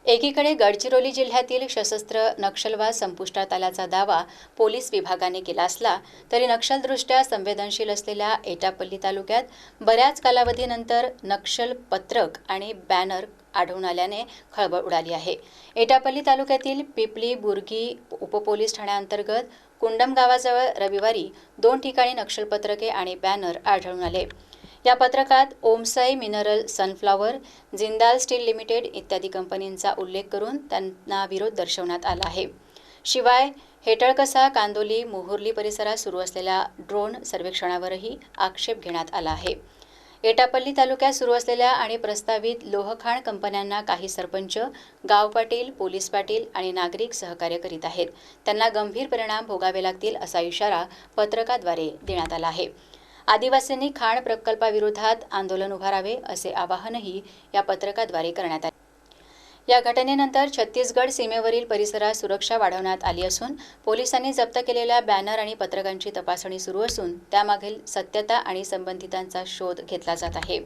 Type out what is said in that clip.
एकीकडे गडचिरोली जिल्ह्यातील सशस्त्र नक्षलवाद संपुष्टात आल्याचा दावा पोलीस विभागाने केला असला तरी नक्षलदृष्ट्या संवेदनशील असलेल्या एटापल्ली तालुक्यात बऱ्याच कालावधीनंतर नक्षल पत्रक आणि बॅनर आढळून आल्याने खळबळ उडाली आहे। एटापल्ली तालुक्यातील पिपली बुर्गी उपपोलीस ठाण्याअंतर्गत कुंडम गावाजवळ रविवारी 2 ठिकाणी नक्षल पत्रके आणि बॅनर आढळून आले। या पत्रकात Om Sai mineral, sunflower, Jindal steel limited इत्यादी कंपनींचा उल्लेख करून त्यांना विरोध दर्शवण्यात आला आहे। शिवाय हेटळकसा, कांदोली, मोहुर्ली परिसरात सुरू असलेल्या ड्रोन सर्वेक्षणावरही आक्षेप घेण्यात आला आहे। एटापल्ली तालुक्यात सुरू असलेल्या आणि प्रस्तावित लोहखाण कंपन्यांना काही सरपंच, गाव पाटील, पोलीस पाटील आणि नागरिक सहकार्य करीत आहेत। त्यांना गंभीर परिणाम भोगावे लागतील असा इशारा पत्रकाद्वारे देण्यात आला आहे। आदिवासींनी खाण प्रकल्पाविरोधात आंदोलन उभारावे असे आवाहनही या पत्रकाद्वारे करण्यात आले। या घटनेनंतर छत्तीसगड सीमेवरील परिसरात सुरक्षा वाढवण्यात आली असून पोलिसांनी जप्त केलेल्या बॅनर आणि पत्रकांची तपासणी सुरू असून त्यामागील सत्यता आणि संबंधितांचा शोध घेतला जात आहे।